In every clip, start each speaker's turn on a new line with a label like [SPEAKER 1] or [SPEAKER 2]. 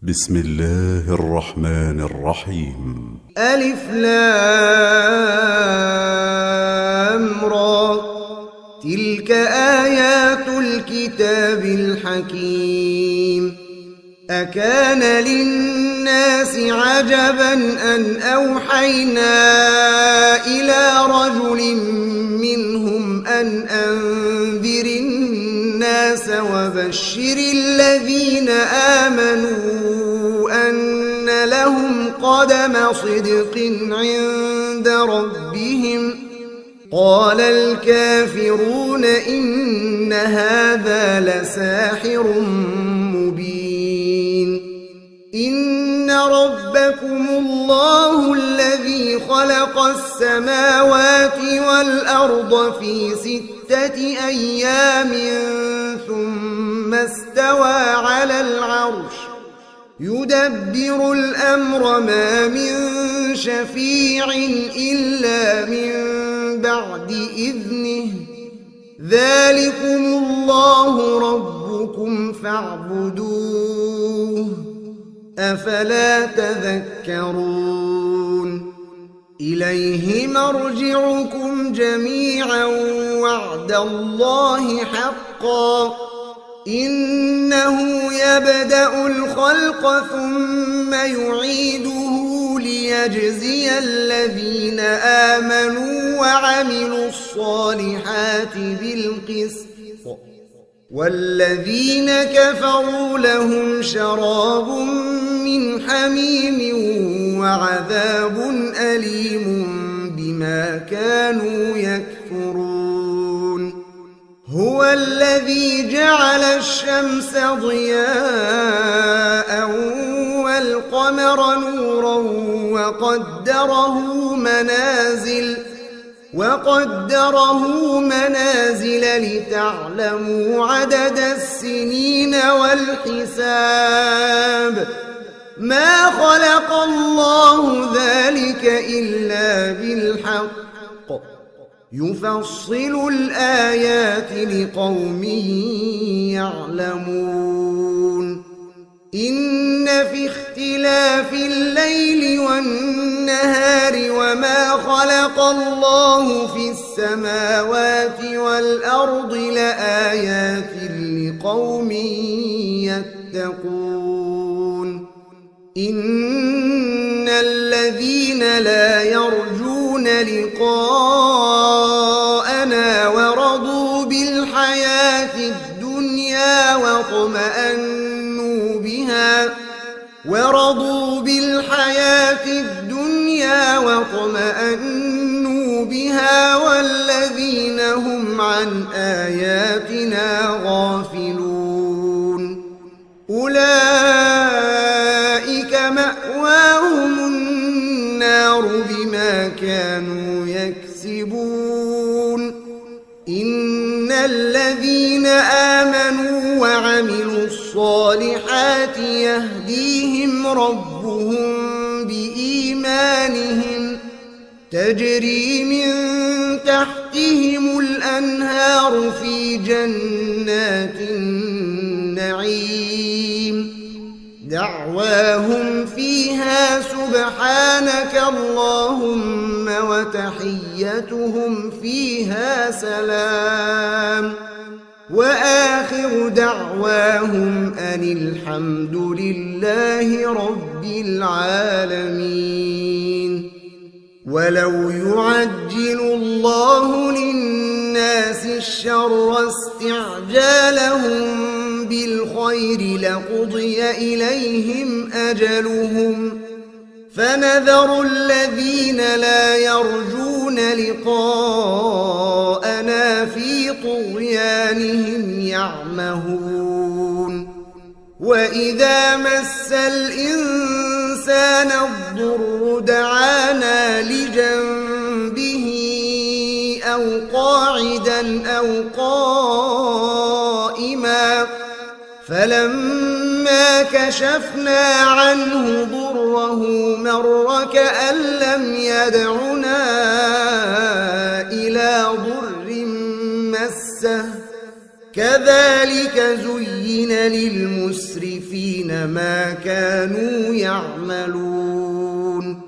[SPEAKER 1] بسم الله الرحمن الرحيم.
[SPEAKER 2] ألف لام را، تلك آيات الكتاب الحكيم. أكان للناس عجبا أن أوحينا إلى رجل منهم أن أنذر الناس وبشر الذين آمنوا أن لهم قدم صدق عند ربهم. قال الكافرون إن هذا لساحر مبين. إن ربكم الله الذي خلق السماوات والأرض في 6 أيام ثم استوى على العرش يدبر الأمر ما من شفيع إلا من بعد إذنه. ذلكم الله ربكم فاعبدوه أفلا تذكرون. إليه مرجعكم جميعا وعد الله حقا. إنه يبدأ الخلق ثم يعيده ليجزي الذين آمنوا وعملوا الصالحات بالقسط، والذين كفروا لهم شراب من حميم وعذاب أليم بما كانوا يكفرون. هو الذي جعل الشمس ضياء والقمر نورا وقدره منازل لتعلموا عدد السنين والحساب. ما خلق الله ذلك إلا بالحق يفصل الآيات لقوم يعلمون. إن في اختلاف الليل والنهار وما خلق الله في السماوات والأرض لآيات لقوم يتقون. إن الذين لا يرجون لقاءنا ورضوا بالحياة الدنيا واطمأنوا بها والذين هم عن آياتنا غافلون أولئك مأواهم النار بما كانوا يكسبون. إن الذين آمنوا وعملوا الصالحات يهديهم ربهم بإيمانهم تجري من تحتهم الأنهار في جنات النعيم. دعواهم فيها سبحانك اللهم وتحيتهم فيها سلام. وآخر دعواهم أن الحمد لله رب العالمين. ولو يعجل الله للناس الشر استعجالهم بالخير لقضي إليهم أجلهم فنذر الذين لا يرجون لقاءنا في طغيانهم يعمهون. وإذا مس الإنسان الضر دعانا لجنبه أو قاعدا أو قائما فلما كشفنا عنه ضره مر كأن لم يدعنا إلى ضر مسه كذلك زين للمسرفين ما كانوا يعملون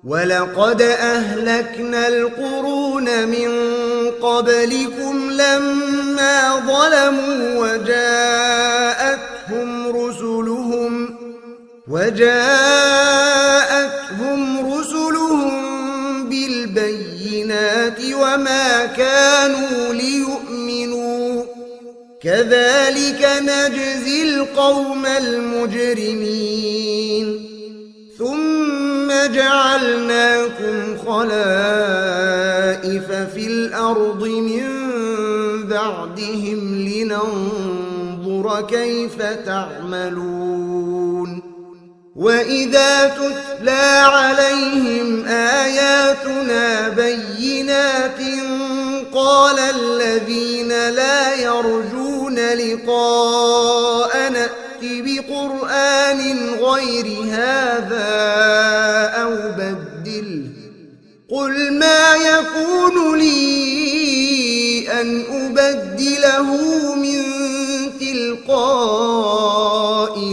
[SPEAKER 2] ولقد أهلكنا القرون من قبلكم لما ظلموا وجاءتهم رسلهم بالبينات وما كانوا ليؤمنوا كذلك نجزي القوم المجرمين ثم جعلناكم خلائف في الأرض من بعدهم لننظر كيف تعملون وإذا تتلى عليهم آياتنا بينات قال الذين لا يرجون لقاءنا ائت بقرآن غير هذا أو بدله قل ما يكون لي أن أبدله من تلقاء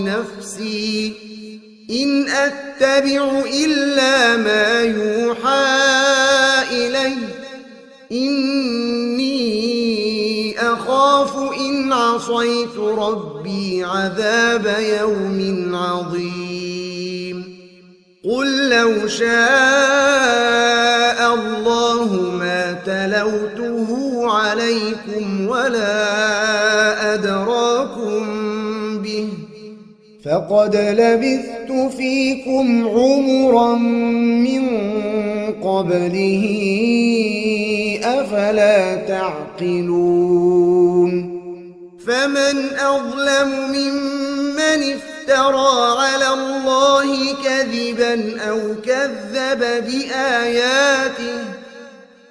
[SPEAKER 2] نفسي إن أتبع إلا ما يوحى إلي إني أخاف إن عصيت ربي عذاب يوم عظيم قل لو شاء الله ما تلوته عليكم ولا أدراكم به فقد لبثت فيكم عمرا من قبله أفلا تعقلون فمن أظلم ممن افترى على الله كذبا أو كذب بآياته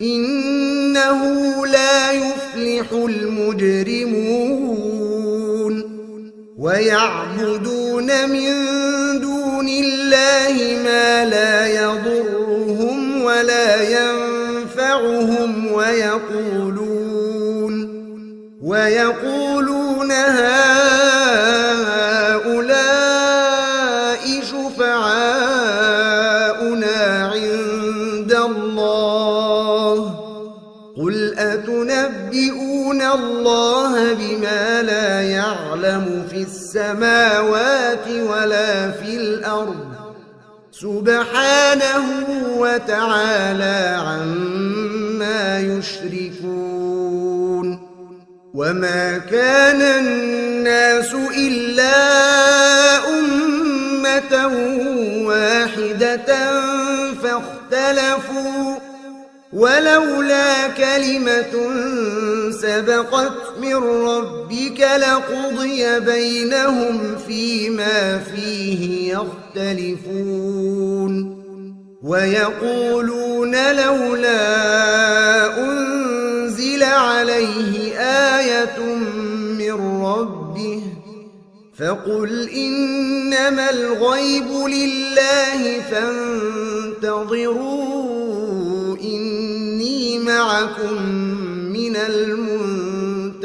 [SPEAKER 2] إنه لا يفلح المجرمون ويعبدون من دون الله ما لا يضرهم ولا ينفعهم ويقولون هؤلاء شفعاؤنا عند الله قل أتنبئون الله بما لا يعلم في السماوات ولا في الأرض سبحانه وتعالى عما يشركون وما كان الناس إلا أمة واحدة فاختلفوا ولولا كلمة سبقت من ربك لقضي بينهم فيما فيه يختلفون ويقولون لولا أنزل عليه آية من ربه فقل إنما الغيب لله فانتظروا إني معكم من المنتظرين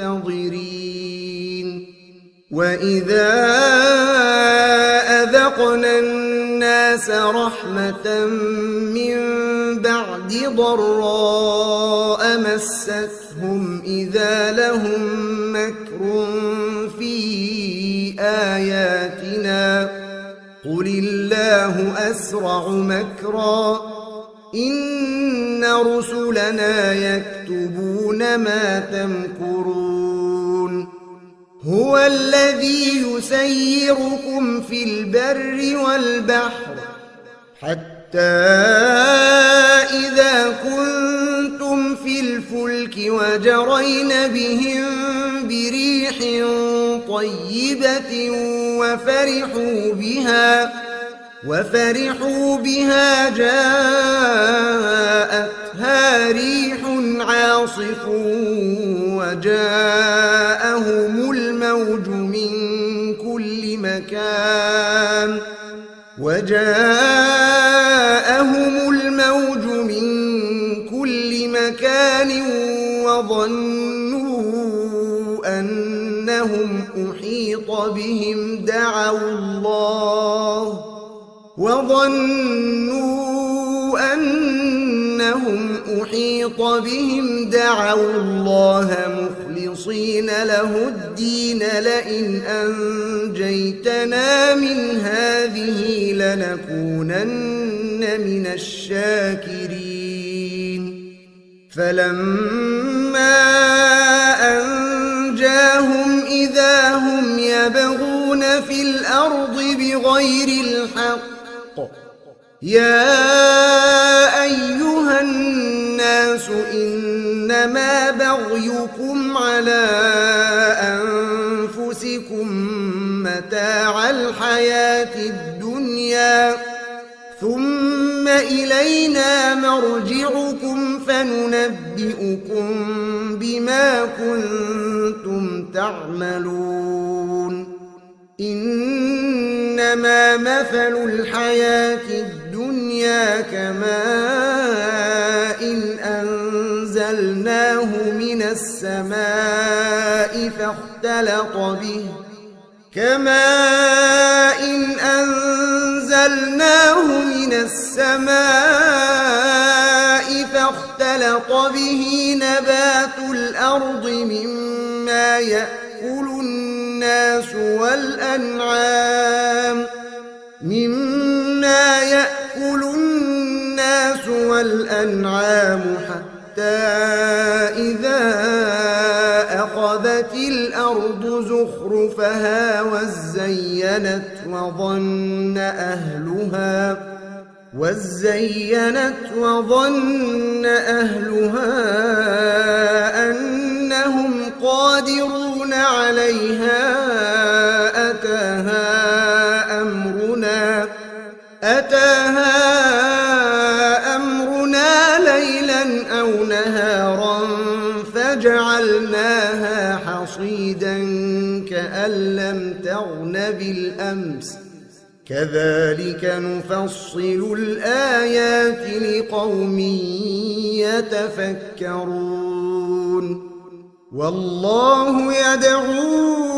[SPEAKER 2] وإذا أذقنا الناس رحمة من بعد ضراء مستهم إذا لهم مكر في آياتنا قل الله أسرع مكرا إن رسلنا يكتبون ما تمكرون هو الذي يسيركم في البر والبحر حتى إذا كنتم في الفلك وجرين بهم بريح طيبة وفرحوا بها جاءتها ريح عاصف وجاءهم الموج من كل مكان وظنوا أن أنهم أحيط بهم دعوا الله مخلصين له الدين لئن أنجيتنا من هذه لنكونن من الشاكرين فلما أنجاهم إذا هم يبغون في الأرض بغير الحق يا أيها الناس إنما بغيكم على أنفسكم متاع الحياة الدنيا ثم إلينا مرجعكم فننبئكم بما كنتم تعملون إنما مثل الحياة الدنيا كماء أنزلناه من السماء فاختلط به نبات الأرض مما يأكل الناس والأنعام حتى إذا أخذت الأرض زخرفها وزينت وظن أهلها أنهم قادرون عليها أتاها أمرنا ليلا أو نهارا فجعلناها حصيدا كأن لم تغن بالأمس كذلك نفصل الآيات لقوم يتفكرون والله يدعو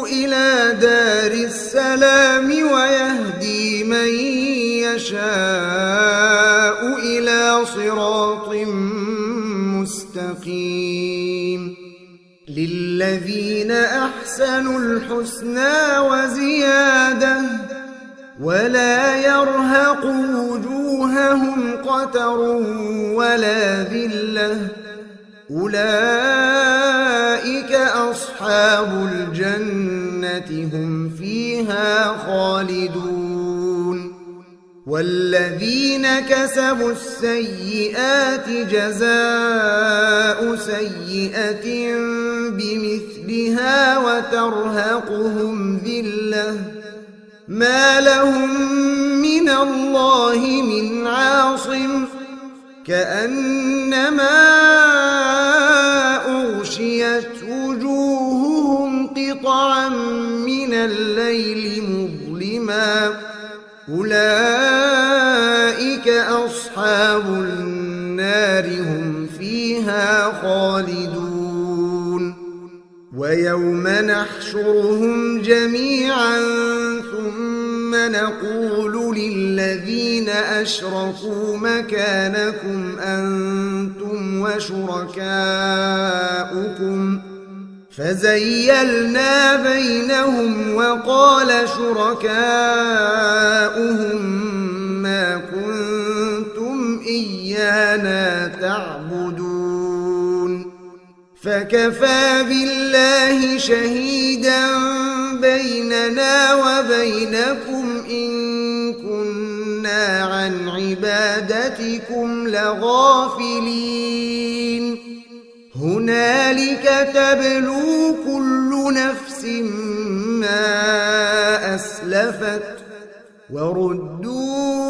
[SPEAKER 2] إلى دار السلام ويهدي من يشاء إلى صراط مستقيم للذين أحسنوا الحسنى وزيادة ولا يرهق وجوههم قتر ولا ذلة أولئك أصحاب الجنة هم فيها خالدون والذين كسبوا السيئات جزاء سيئة بمثلها وترهقهم ذلة ما لهم من الله من عاصم كأنما أغشيت وجوههم قطعا من الليل مظلما أولئك أصحاب النار هم فيها خالدون ويوم نحشرهم جميعا ثم نقول للذين أشركوا مكانكم أنتم وشركاؤكم فزيلنا بينهم وقال شركاؤهم ما كنتم إيانا تعبدون فكفى بالله شهيدا بيننا وبينكم إن كنا عن عبادتكم لغافلين هنالك تبلو كل نفس ما أسلفت وردوا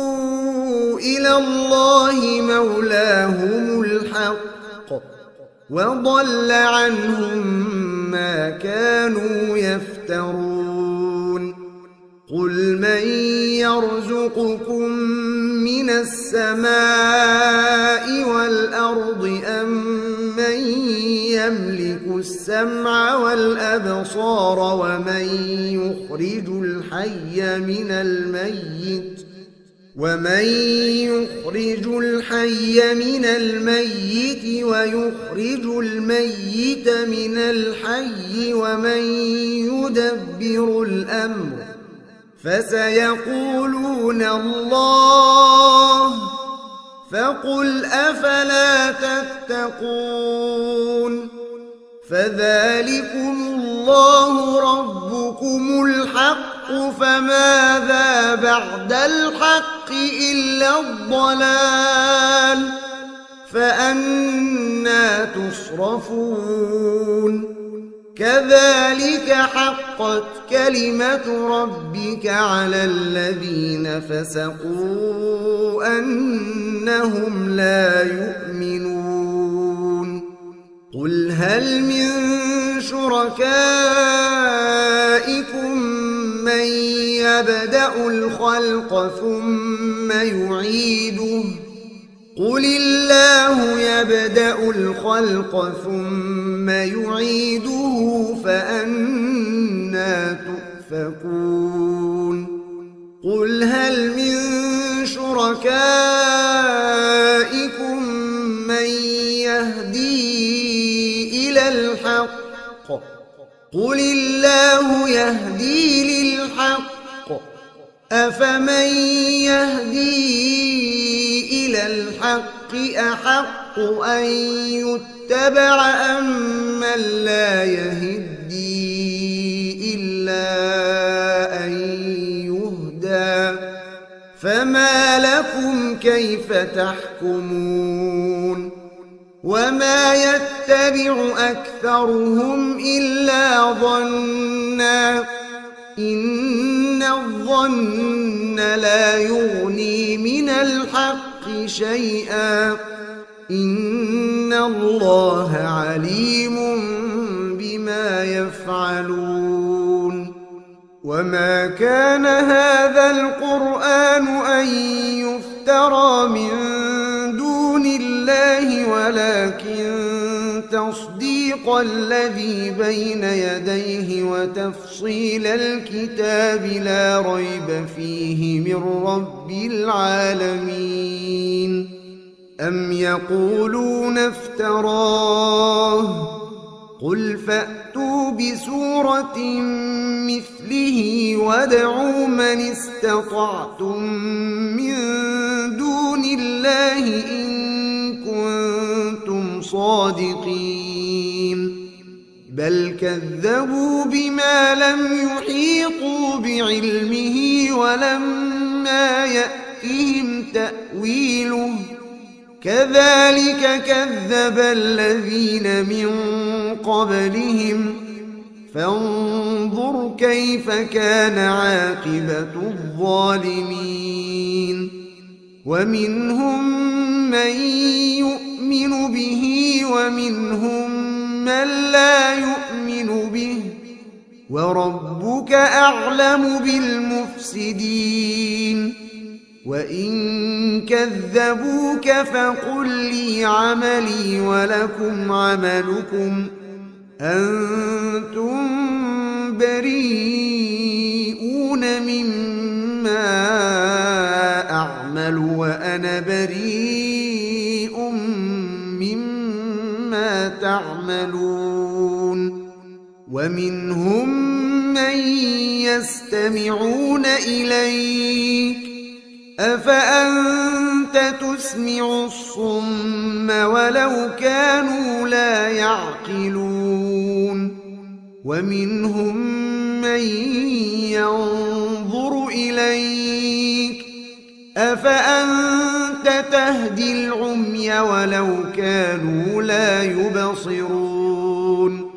[SPEAKER 2] إلى الله مولاهم الحق وضل عنهم ما كانوا يفترون قل من يرزقكم من السماء والأرض أم من يملك السمع والأبصار ومن يخرج الحي من الميت ويخرج الميت من الحي ومن يدبر الأمر فسيقولون الله فقل أفلا تتقون فذلكم الله ربكم الحق فماذا بعد الحق إلا الضلال فأنى تصرفون كذلك حقت كلمة ربك على الذين فسقوا أنهم لا يؤمنون قل هل من شركائكم من يبدأ الخلق ثم يعيده قل الله يبدأ الخلق ثم يعيده فأنى تؤفكون قل هل من شركائكم من يهدي إلى الحق قل الله يهدي للحق أفمن يهدي إلى الحق أحق أن يتبع أم من لا يهدي إلا أن يهدى فما لكم كيف تحكمون وما يتبع أكثرهم إلا ظنا إن الظن لا يغني من الحق شيئا إن الله عليم بما يفعلون وما كان هذا القرآن أن يفترى من دون الله ولكن تصديق الذي بين يديه وتفصيل الكتاب لا ريب فيه من رب العالمين أم يقولون افتراه قل فأتوا بسورة مثله وادعوا من استطعتم من دون الله إن كنتم صادقين بل كذبوا بما لم يحيطوا بعلمه ولما يأتهم تأويله كذلك كذب الذين من قبلهم فانظر كيف كان عاقبة الظالمين ومنهم من يؤمن به ومنهم من لا يؤمن به وربك أعلم بالمفسدين وإن كذبوك فقل لي عملي ولكم عملكم أنتم بريئون مما أعمل وأنا بريء مما تعملون ومنهم من يستمعون إليك أفأنت تسمع الصم ولو كانوا لا يعقلون ومنهم من ينظر إليك أفأنت تهدي العمي ولو كانوا لا يبصرون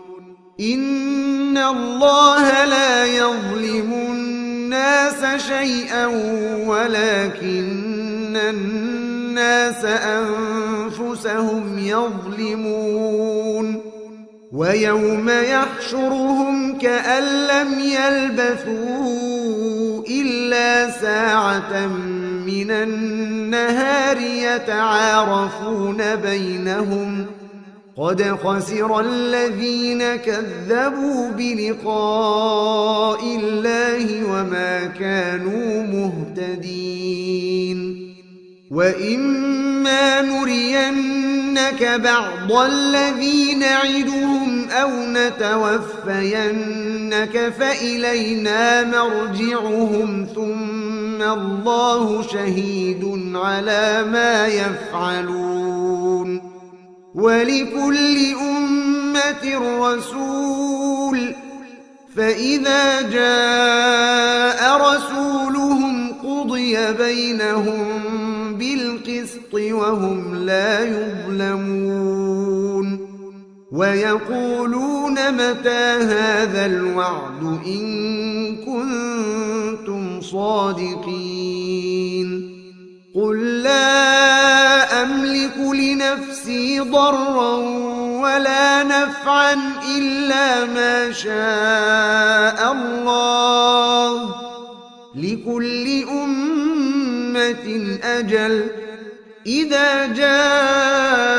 [SPEAKER 2] إن الله لا يظلم الناس شيئا ولكن الناس أنفسهم يظلمون ويوم يحشرهم كأن لم يلبثوا إلا ساعة من النهار يتعارفون بينهم قد خسر الذين كذبوا بلقاء الله وما كانوا مهتدين وإما نرينك بعض الذي نعدهم أو نتوفينك فإلينا مرجعهم ثم الله شهيد على ما يفعلون ولكل أمة رسول فإذا جاء رسولهم قضي بينهم بالقسط وهم لا يظلمون ويقولون متى هذا الوعد إن كنتم صادقين قل لا أملك لنفسي ضرا ولا نفعا إلا ما شاء الله لكل أمة أجل إذا جاء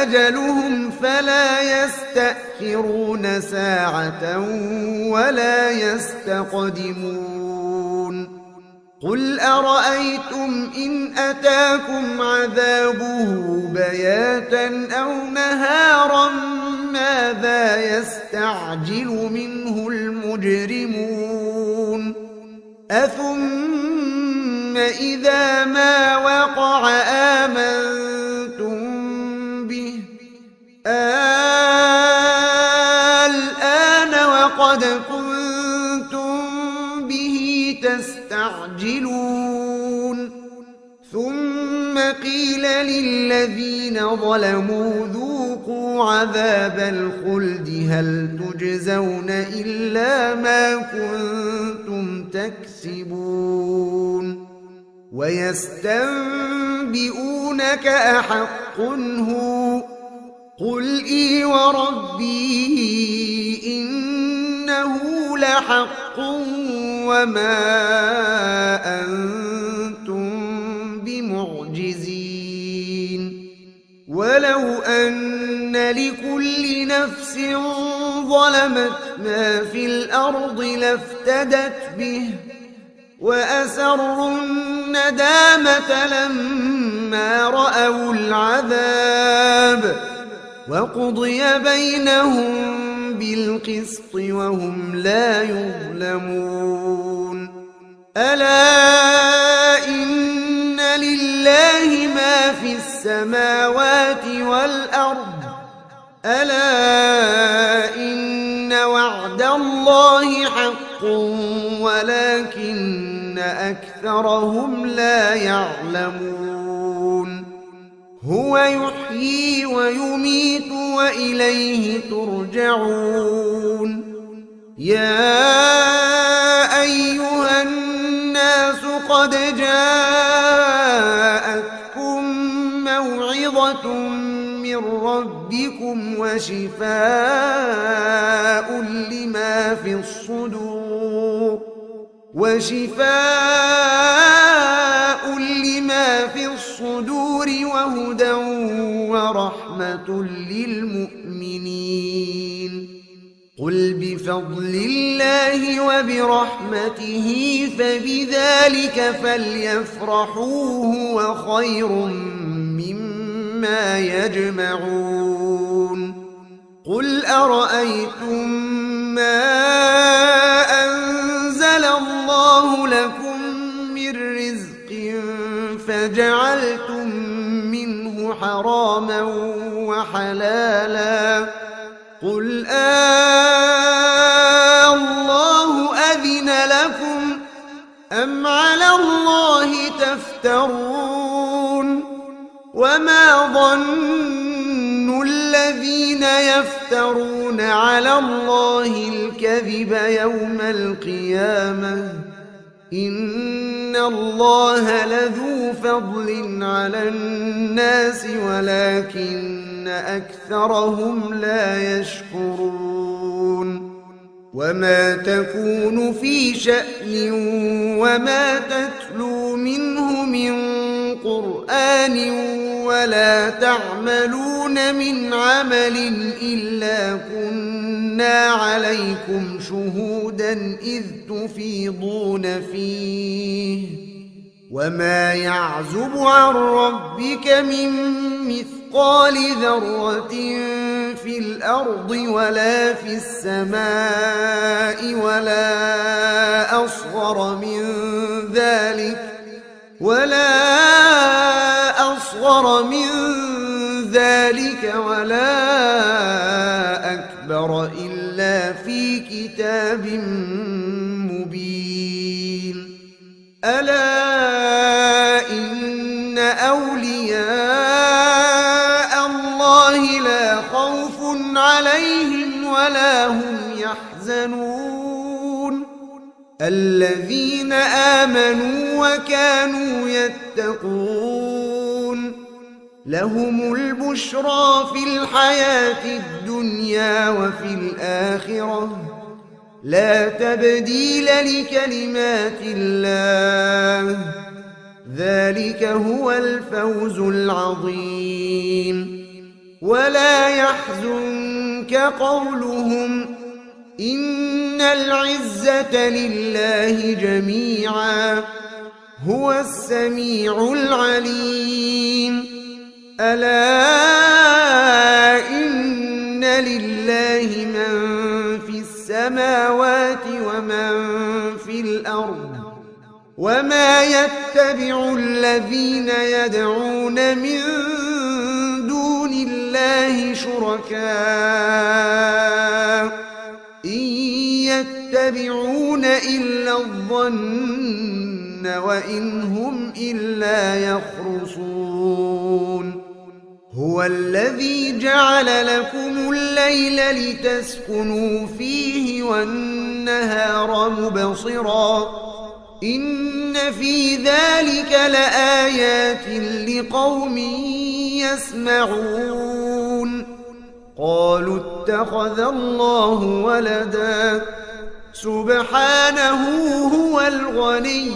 [SPEAKER 2] أجلهم فلا يستأخرون ساعة ولا يستقدمون قل أرأيتم إن أتاكم عذابه بياتا أو نهارا ماذا يستعجل منه المجرمون أثم إذا ما وقع آمنتم به الآن وقد كنتم به تستعجلون ثم قيل للذين ظلموا ذوقوا عذاب الخلد هل تجزون إلا ما كنتم تكسبون ويستنبئونك أحق هو قل إي وربي إنه لحق وما أنتم بمعجزين ولو أن لكل نفس ظلمت ما في الأرض لافتدت به وأسروا الندامة لما رأوا العذاب وقضي بينهم بالقسط وهم لا يظلمون ألا إن لله ما في السماوات والأرض ألا إن وعد الله حق ولكن أكثرهم لا يعلمون هو يحيي ويميت وإليه ترجعون يا أيها الناس قد جاءتكم موعظة من ربكم وشفاء لما في الصدور وهدى ورحمة للمؤمنين قل بفضل الله وبرحمته فبذلك فليفرحوا هو خير مما يجمعون قل أرأيتم ما أنزل الله لكم من رزق فجعلتم منه حراما وحلالا قل الله أذن لكم أم على الله تفترون وما ظن الذين يفترون على الله الكذب يوم القيامة إن الله لذو فضل على الناس ولكن أكثرهم لا يشكرون وما تكون في شأن وما تتلو منه من قرآن ولا تعملون من عمل إلا كنا عليكم شهودا إذ تفيضون فيه وما يعزب عن ربك من مثقال ذرة في الأرض ولا في السماء ولا أصغر من ذلك ولا أكبر إلا في كتاب مبين ألا إن أولياء الله لا خوف عليهم ولا هم يحزنون الذين آمنوا وكانوا يتقون لهم البشرى في الحياة الدنيا وفي الآخرة لا تبديل لكلمات الله ذلك هو الفوز العظيم ولا يحزنك قولهم إن العزة لله جميعا هو السميع العليم ألا إن لله من في السماوات ومن في الأرض وما يتبع الذين يدعون من دون الله شركاء إن يتبعون إلا الظن وإن هم إلا يخرصون هو الذي جعل لكم الليل لتسكنوا فيه والنهار مبصرا إن في ذلك لآيات لقوم يسمعون قالوا اتخذ الله ولدا سبحانه هو الغني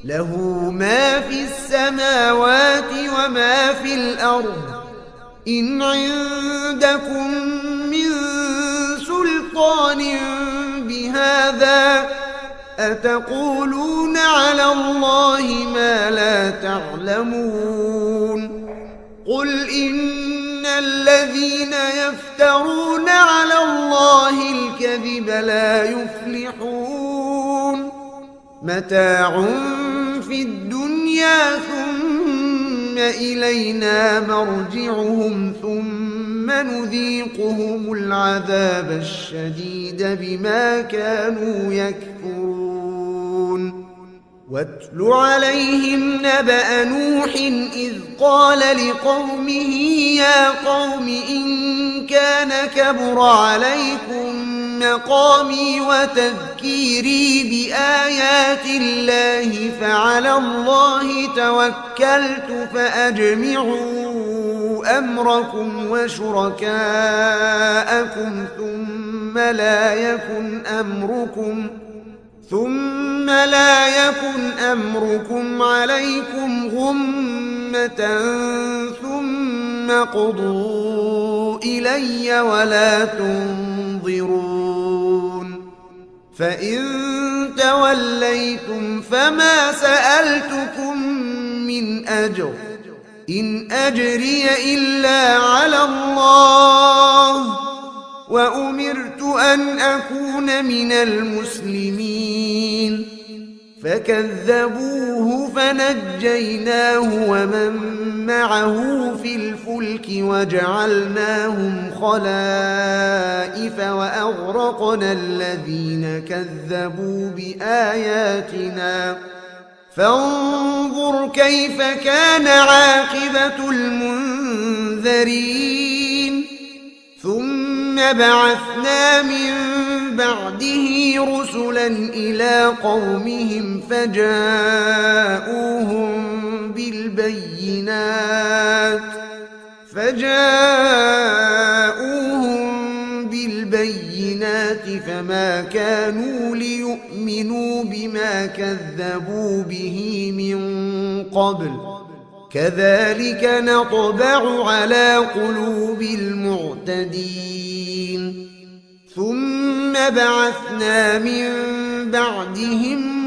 [SPEAKER 2] له ما في السماوات وما في الأرض إن عندكم من سلطان بهذا أتقولون على الله ما لا تعلمون قل إن الذين يفترون على الله الكذب لا يفلحون متاع في الدنيا ثم إلينا مرجعهم ثم نذيقهم العذاب الشديد بما كانوا يكفرون واتل عليهم نبأ نوح إذ قال لقومه يا قوم إن كان كبر عليكم مقامي وتذكيري بآيات الله فعلى الله توكلت فأجمعوا أمركم وشركاءكم ثم لا يكن أمركم عليكم غمة ثم قضوا إلي ولا تنظرون فإن توليتم فما سألتكم من أجر إن أجري إلا على الله وأمرت أن أكون من المسلمين فكذبوه فنجيناه ومن معه في الفلك وجعلناهم خلائف وأغرقنا الذين كذبوا بآياتنا فانظر كيف كان عاقبة المنذرين ثم بعثنا من بعده رسلا إلى قومهم فجاءوهم بالبينات فما كانوا ليؤمنوا بما كذبوا به من قبل كذلك نطبع على قلوب المعتدين ثم بعثنا من بعدهم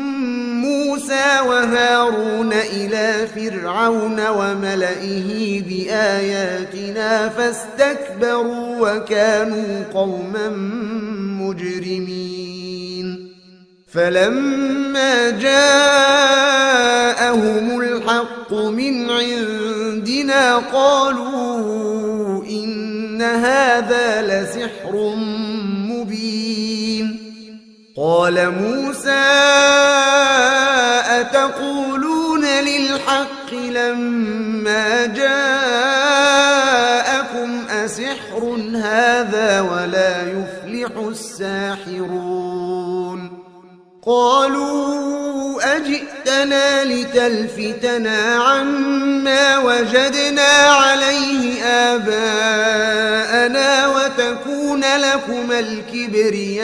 [SPEAKER 2] موسى وهارون إلى فرعون وملئه بآياتنا فاستكبروا وكانوا قوما مجرمين فلما جاءهم الحق من عندنا قالوا إن هذا لسحر مبين قال موسى أتقولون للحق لما جاءكم أسحر هذا ولا يفلح الساحرون قالوا أجئتنا لتلفتنا عما وجدنا عليه آباءنا وتكون لكما الكبرياء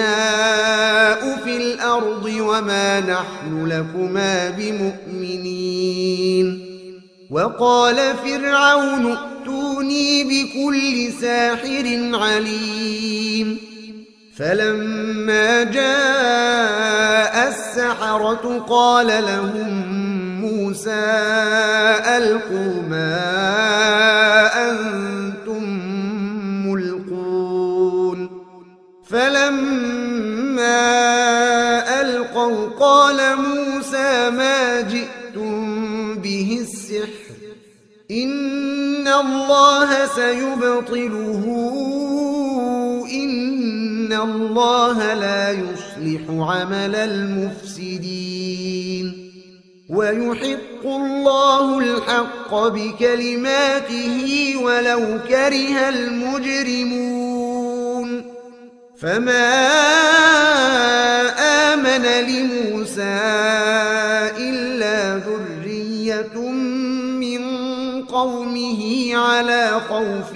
[SPEAKER 2] في الأرض وما نحن لكما بمؤمنين وقال فرعون ائتوني بكل ساحر عليم فلما جاء السحرة قال لهم موسى ألقوا ما أنتم ملقون فلما ألقوا قال موسى ما جئتم به السحر إن الله سيبطله إن الله لا يصلح عمل المفسدين ويحق الله الحق بكلماته ولو كره المجرمون فما آمن لموسى إلا ذرية من قومه على خوف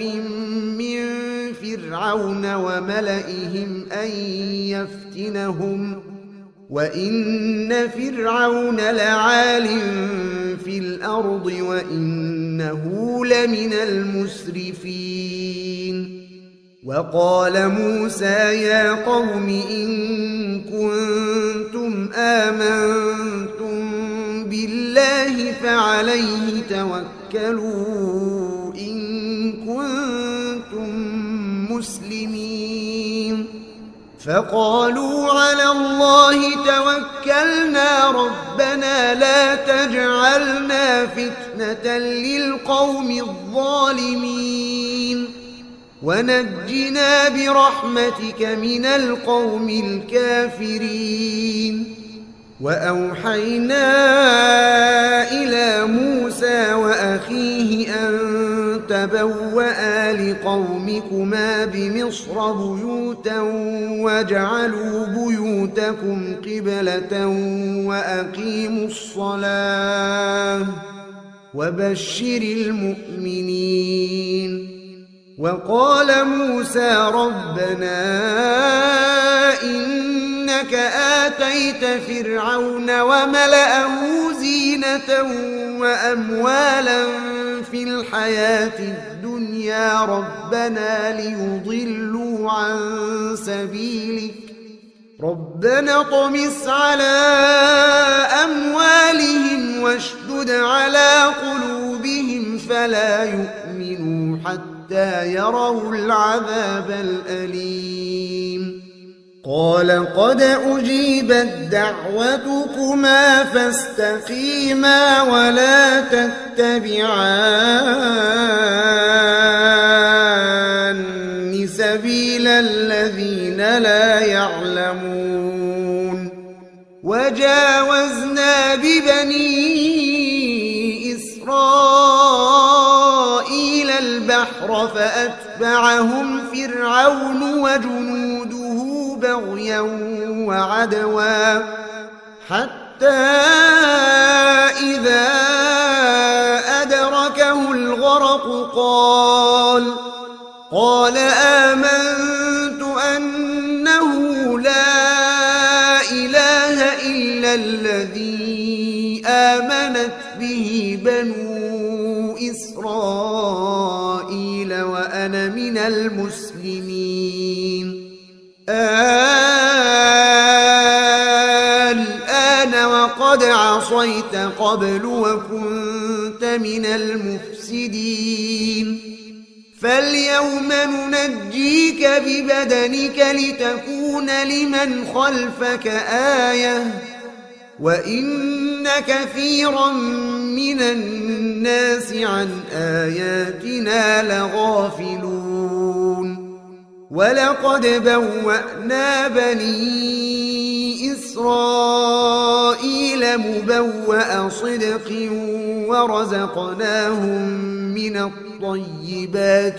[SPEAKER 2] من فرعون وملئهم أن يفتنهم وإن فرعون لعال في الأرض وإنه لمن المسرفين وقال موسى يا قوم إن كنتم آمنتم بالله فعليه توكلوا إن كنتم مسلمين فقالوا على الله توكلنا ربنا لا تجعلنا فتنة للقوم الظالمين ونجنا برحمتك من القوم الكافرين وأوحينا إلى موسى وأخيه أن تبوأ لقومكما بمصر بيوتا واجعلوا بيوتكم قبلة وأقيموا الصلاة وبشر المؤمنين وقال موسى ربنا إنك آتيت فرعون وملأه زينة وأموالا في الحياة الدنيا ربنا ليضلوا عن سبيلك ربنا اطمس على أموالهم واشدد على قلوبهم فلا يؤمنوا حتى يروا العذاب الأليم قال قد أجيبت دعوتكما فاستقيما ولا تتبعان سبيل الذين لا يعلمون وجاوزنا ببني إسرائيل البحر فأتبعهم فرعون وجنوده بغيا وعدوا حتى إذا أدركه الغرق قال آمنت أنه لا إله إلا الذي آمنت به بنو إسرائيل وأنا من المسلمين الآن وقد عصيت قبل وكنت من المفسدين فاليوم ننجيك ببدنك لتكون لمن خلفك آية وإن كثيرا من الناس عن آياتنا لغافلون ولقد بوأنا بني إسرائيل مبوأ صدق ورزقناهم من الطيبات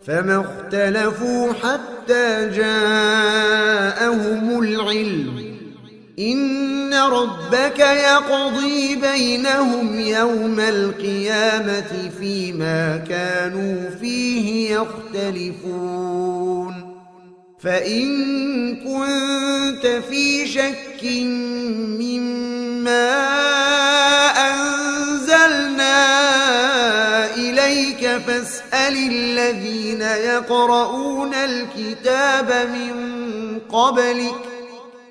[SPEAKER 2] فما اختلفوا حتى جاءهم العلم إن ربك يقضي بينهم يوم القيامة فيما كانوا فيه يختلفون فإن كنت في شك مما أنزلنا إليك فاسأل الذين يقرؤون الكتاب من قبلك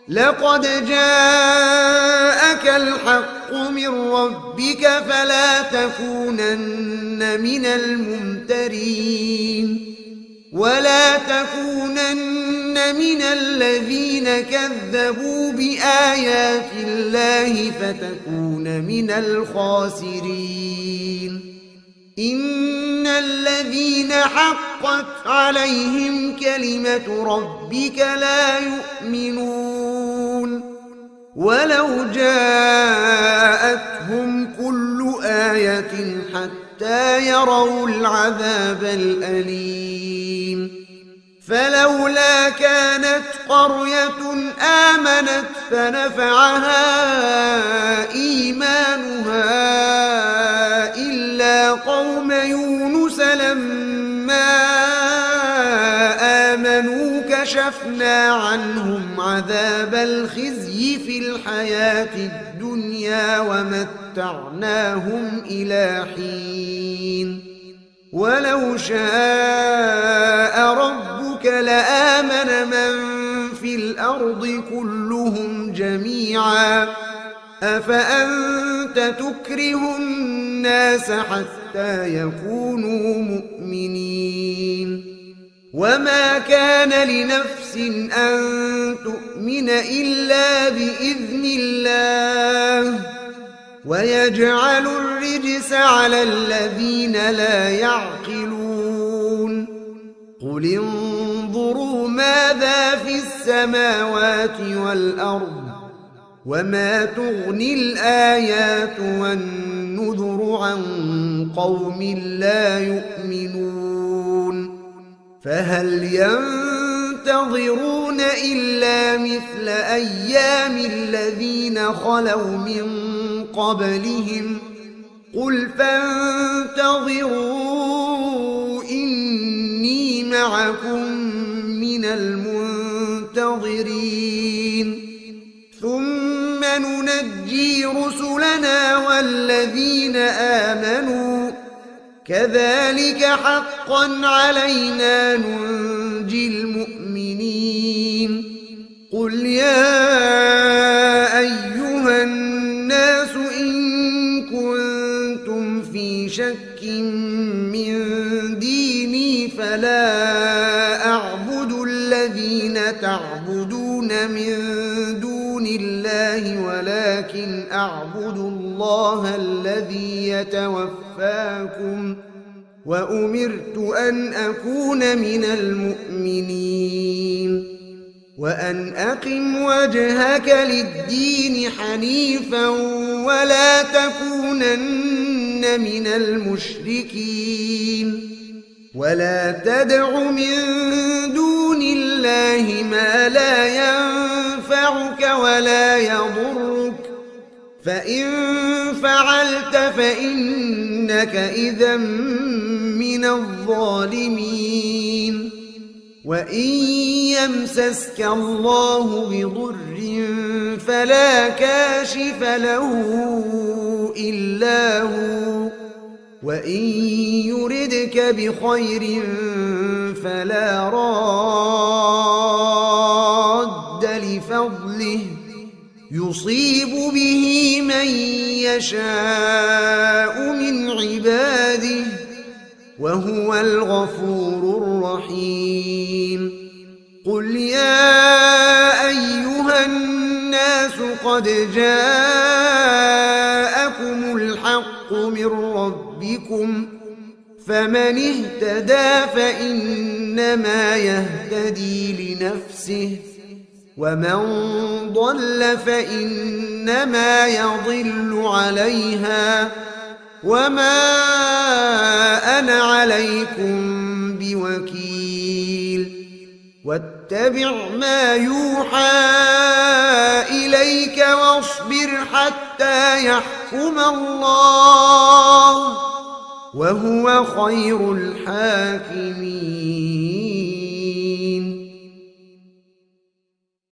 [SPEAKER 2] لقد جاءك الحق من ربك فلا تكونن من الممترين ولا تكونن من الذين كذبوا بآيات الله فتكون من الخاسرين إن الذين حقت عليهم كلمة ربك لا يؤمنون ولو جاءتهم كل آية حتى يروا العذاب الأليم فلولا كانت قرية آمنت فنفعها إيمانها إلا قوم يونس لما آمنوا كشفنا عنهم عذاب الخزي في الحياة الدنيا ومتعناهم إلى حين ولو شاء ربك لآمن من في الأرض كلهم جميعا أفأنت تكره الناس حتى يكونوا مؤمنين وما كان لنفس أن تؤمن إلا بإذن الله ويجعل الرجس على الذين لا يعقلون قل انظروا ماذا في السماوات والأرض وما تغني الآيات والنذر عن قوم لا يؤمنون فهل ينتظرون إلا مثل أيام الذين خلوا من قبلهم قل فانتظروا إني معكم من المنتظرين ثم ننجي رسلنا والذين آمنوا كذلك حقا علينا ننجي المؤمنين قل يا أيها الناس إن كنتم في شك من ديني فلا أعبد الذين تعبدون من دون الله ولكن أعبد الله الذي يتوفاكم وأمرت أن أكون من المؤمنين وأن أقم وجهك للدين حنيفا ولا تكونن من المشركين ولا تدع من دون الله ما لا ينفعك ولا يضرك فإن فعلت فإنك إذا من الظالمين وإن يمسسك الله بضر فلا كاشف له إلا هو وإن يردك بخير فلا راد لفضله يصيب به من يشاء من عباده وهو الغفور الرحيم قل يا أيها الناس قد جاءكم الحق من ربكم فمن اهتدى فإنما يهتدي لنفسه ومن ضل فإنما يضل عليها وما أنا عليكم بوكيل واتبع ما يوحى إليك واصبر حتى يحكم الله وهو خير الحاكمين